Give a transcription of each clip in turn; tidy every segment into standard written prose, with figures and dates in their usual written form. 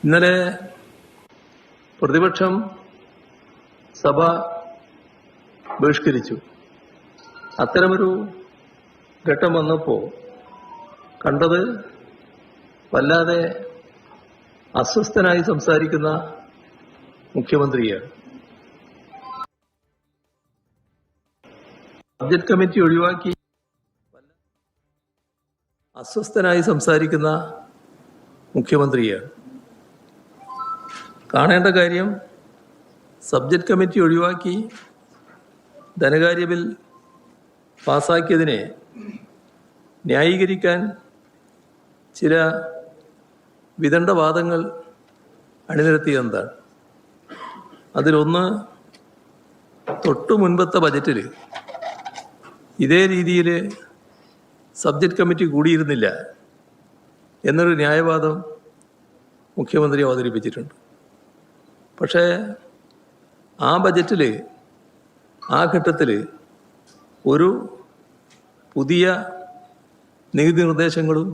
ഇന്നലെ പ്രതിപക്ഷം സഭ ബഹിഷ്കരിച്ചു. അത്തരമൊരു ഘട്ടം വന്നപ്പോൾ കണ്ടത് വല്ലാതെ അസ്വസ്ഥനായി സംസാരിക്കുന്ന മുഖ്യമന്ത്രിയാണ്. സബ്ജക്ട് കമ്മിറ്റി ഒഴിവാക്കി അസ്വസ്ഥനായി സംസാരിക്കുന്ന മുഖ്യമന്ത്രിയാണ്. കാണേണ്ട കാര്യം, സബ്ജക്ട് കമ്മിറ്റി ഒഴിവാക്കി ധനകാര്യ ബിൽ പാസാക്കിയതിനെ ന്യായീകരിക്കാൻ ചില വിദണ്ഡവാദങ്ങൾ അണിനിരത്തിയെന്താണ്. അതിലൊന്ന്, തൊട്ടു മുൻപത്തെ ബജറ്റിൽ ഇതേ രീതിയിൽ സബ്ജക്ട് കമ്മിറ്റി കൂടിയിരുന്നില്ല എന്നൊരു ന്യായവാദം മുഖ്യമന്ത്രി അവതരിപ്പിച്ചിട്ടുണ്ട്. പക്ഷേ ആ ബജറ്റിൽ ആ ഘട്ടത്തിൽ ഒരു പുതിയ നികുതി നിർദ്ദേശങ്ങളും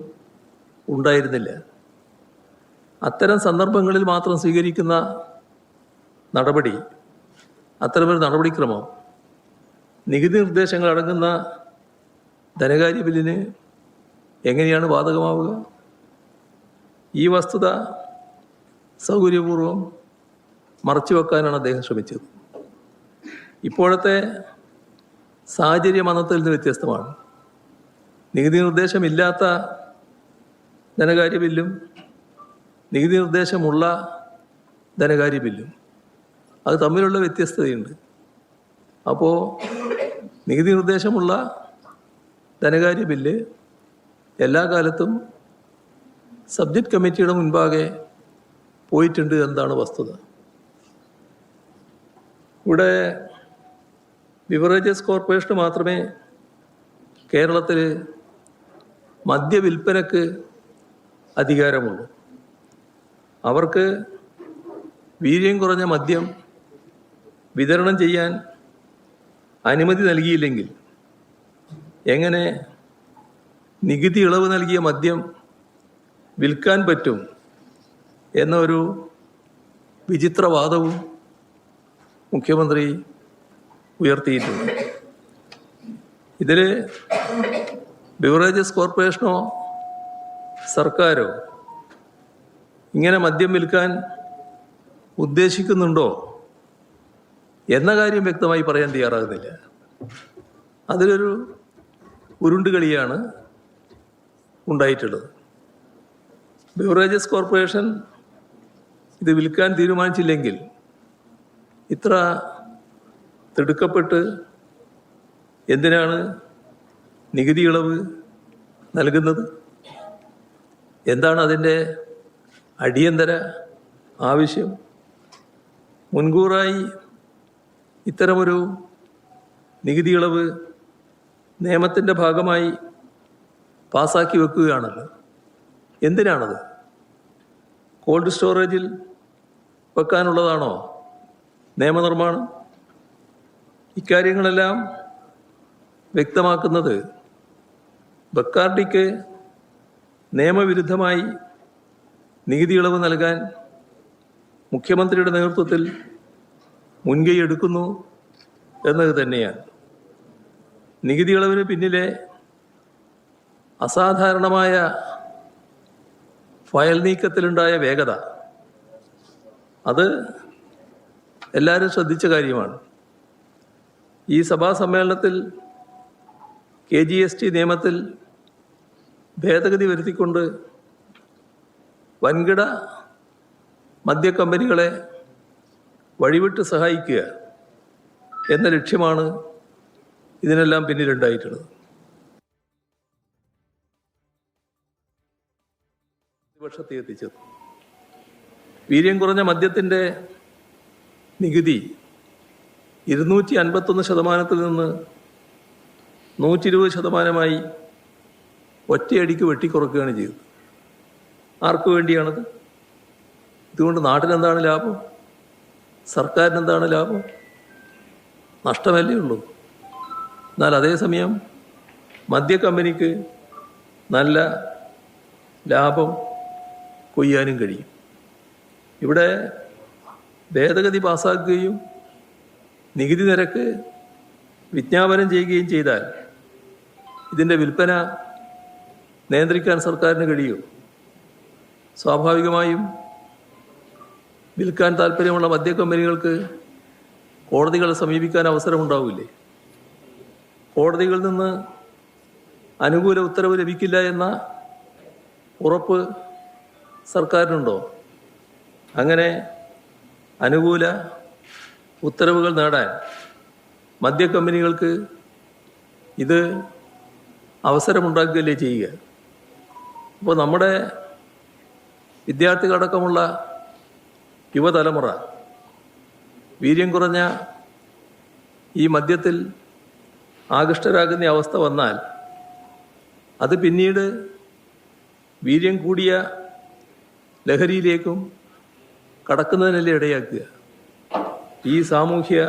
ഉണ്ടായിരുന്നില്ല. അത്തരം സന്ദർഭങ്ങളിൽ മാത്രം സ്വീകരിക്കുന്ന നടപടി, അത്തരമൊരു നടപടിക്രമം നികുതി നിർദ്ദേശങ്ങൾ അടങ്ങുന്ന ധനകാര്യ ബില്ലിന് എങ്ങനെയാണ് ബാധകമാവുക? ഈ വസ്തുത സൗകര്യപൂർവ്വം മറച്ചുവെക്കാനാണ് അദ്ദേഹം ശ്രമിച്ചത്. ഇപ്പോഴത്തെ സാഹചര്യം അന്നത്തിൽ നിന്ന് വ്യത്യസ്തമാണ്. നികുതി നിർദ്ദേശമില്ലാത്ത ധനകാര്യ ബില്ലും നികുതി നിർദ്ദേശമുള്ള ധനകാര്യ ബില്ലും അത് തമ്മിലുള്ള വ്യത്യസ്തതയുണ്ട്. അപ്പോൾ നികുതി നിർദ്ദേശമുള്ള ധനകാര്യ ബില്ല് എല്ലാ കാലത്തും സബ്ജക്ട് കമ്മിറ്റിയുടെ മുൻപാകെ പോയിട്ടുണ്ട് എന്നതാണ് വസ്തുത. ഇവിടെ ബിവറേജസ് കോർപ്പറേഷന് മാത്രമേ കേരളത്തിൽ മദ്യവിൽപ്പനക്ക് അധികാരമുള്ളൂ. അവർക്ക് വീര്യം കുറഞ്ഞ മദ്യം വിതരണം ചെയ്യാൻ അനുമതി നൽകിയില്ലെങ്കിൽ എങ്ങനെ നികുതി ഇളവ് നൽകിയ മദ്യം വിൽക്കാൻ പറ്റും എന്നൊരു വിചിത്രവാദവും മുഖ്യമന്ത്രി ഉയർത്തിയിട്ടുണ്ട്. ഇതിൽ ബിവറേജസ് കോർപ്പറേഷനോ സർക്കാരോ ഇങ്ങനെ മദ്യം വിൽക്കാൻ ഉദ്ദേശിക്കുന്നുണ്ടോ എന്ന കാര്യം വ്യക്തമായി പറയാൻ തയ്യാറാകുന്നില്ല. അതിലൊരു ഉരുണ്ടുകളിയാണ് ഉണ്ടായിട്ടുള്ളത്. ബിവറേജസ് കോർപ്പറേഷൻ ഇത് വിൽക്കാൻ തീരുമാനിച്ചില്ലെങ്കിൽ ഇത്ര തിടുക്കപ്പെട്ട് എന്തിനാണ് നികുതി ഇളവ് നൽകുന്നത്? എന്താണ് അതിൻ്റെ അടിയന്തര ആവശ്യം? മുൻകൂറായി ഇത്തരമൊരു നികുതി ഇളവ് നിയമത്തിൻ്റെ ഭാഗമായി പാസാക്കി വെക്കുകയാണല്ലോ. എന്തിനാണത്? കോൾഡ് സ്റ്റോറേജിൽ വെക്കാനുള്ളതാണോ നിയമനിർമ്മാണം? ഇക്കാര്യങ്ങളെല്ലാം വ്യക്തമാക്കുന്നത് ബക്കാർഡിക്ക് നിയമവിരുദ്ധമായി നികുതി ഇളവ് നൽകാൻ മുഖ്യമന്ത്രിയുടെ നേതൃത്വത്തിൽ മുൻകൈ എടുക്കുന്നു എന്നത് തന്നെയാണ്. നികുതി ഇളവിന് പിന്നിലെ അസാധാരണമായ ഫയൽ നീക്കത്തിലുണ്ടായ വേഗത, അത് എല്ലാവരും ശ്രദ്ധിച്ച കാര്യമാണ്. ഈ സഭാ സമ്മേളനത്തിൽ KGST നിയമത്തിൽ ഭേദഗതി വരുത്തിക്കൊണ്ട് വൻകിട മദ്യക്കമ്പനികളെ വഴിവിട്ട് സഹായിക്കുക എന്ന ലക്ഷ്യമാണ് ഇതിനെല്ലാം പിന്നിലുണ്ടായിട്ടുള്ളത്. പ്രതിപക്ഷത്തെ എത്തിച്ചത് വീര്യം കുറഞ്ഞ മദ്യത്തിൻ്റെ നികുതി 251% നിന്ന് 120% ഒറ്റയടിക്ക് വെട്ടിക്കുറക്കുകയാണ് ചെയ്തത്. ആർക്കു വേണ്ടിയാണത്? ഇതുകൊണ്ട് നാട്ടിനെന്താണ് ലാഭം? സർക്കാരിനെന്താണ് ലാഭം? നഷ്ടമല്ലേ ഉള്ളൂ. എന്നാൽ അതേസമയം മദ്യ കമ്പനിക്ക് നല്ല ലാഭം കൊയ്യാനും കഴിയും. ഇവിടെ ഭേദഗതി പാസ്സാക്കുകയും നികുതി നിരക്ക് വിജ്ഞാപനം ചെയ്യുകയും ചെയ്താൽ ഇതിൻ്റെ വിൽപ്പന നിയന്ത്രിക്കാൻ സർക്കാരിന് കഴിയും. സ്വാഭാവികമായും വിൽക്കാൻ താല്പര്യമുള്ള മദ്യ കമ്പനികൾക്ക് കോടതികളെ സമീപിക്കാൻ അവസരമുണ്ടാവില്ലേ? കോടതികളിൽ നിന്ന് അനുകൂല ഉത്തരവ് ലഭിക്കില്ല എന്ന ഉറപ്പ് സർക്കാരിനുണ്ടോ? അങ്ങനെ അനുകൂല ഉത്തരവുകൾ നേടാൻ മദ്യ കമ്പനികൾക്ക് ഇത് അവസരമുണ്ടാക്കുകയല്ലേ ചെയ്യുക. അപ്പോൾ നമ്മുടെ വിദ്യാർത്ഥികളടക്കമുള്ള യുവതലമുറ വീര്യം കുറഞ്ഞ ഈ മദ്യത്തിൽ ആകൃഷ്ടരാകുന്ന അവസ്ഥ വന്നാൽ അത് പിന്നീട് വീര്യം കൂടിയ ലഹരിയിലേക്കും കടക്കുന്നതിനല്ലേ ഇടയാക്കുക. ഈ സാമൂഹ്യ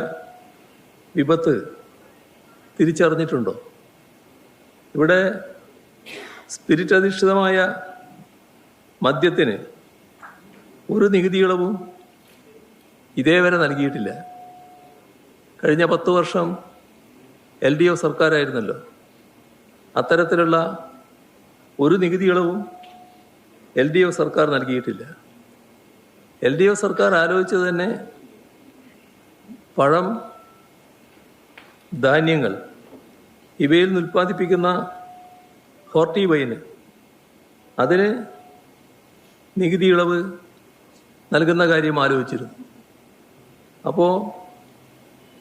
വിപത്ത് തിരിച്ചറിഞ്ഞിട്ടുണ്ടോ? ഇവിടെ സ്പിരിറ്റ് അധിഷ്ഠിതമായ മദ്യത്തിന് ഒരു നികുതി ഇളവും ഇതേവരെ നൽകിയിട്ടില്ല. കഴിഞ്ഞ 10 വർഷം LDF സർക്കാരായിരുന്നല്ലോ. അത്തരത്തിലുള്ള ഒരു നികുതി ഇളവും LDF സർക്കാർ നൽകിയിട്ടില്ല. LDF സർക്കാർ ആലോചിച്ചത് തന്നെ പഴം, ധാന്യങ്ങൾ ഇവയിൽ നിന്ന് ഉൽപ്പാദിപ്പിക്കുന്ന ഹോർട്ടി വൈന് അതിന് നികുതി ഇളവ് നൽകുന്ന കാര്യം ആലോചിച്ചിരുന്നു. അപ്പോൾ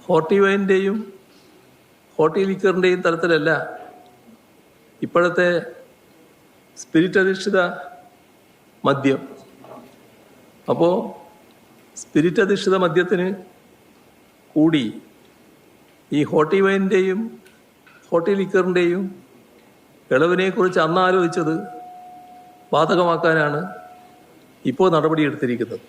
ഹോർട്ടി വൈനിൻ്റെയും ഹോർട്ടി ലിക്കറിൻ്റെയും തരത്തിലല്ല ഇപ്പോഴത്തെ സ്പിരിറ്റ് അധിഷ്ഠിത മദ്യം. അപ്പോൾ സ്പിരിറ്റ് അധിഷ്ഠിത മദ്യത്തിന് കൂടി ഈ ഹോർട്ടി വൈനിൻ്റെയും ഹോർട്ടി ലിക്കറിൻ്റെയും ഇളവിനെക്കുറിച്ച് അന്ന് ആലോചിച്ചത് ബാധകമാക്കാനാണ് ഇപ്പോൾ നടപടിയെടുത്തിരിക്കുന്നത്.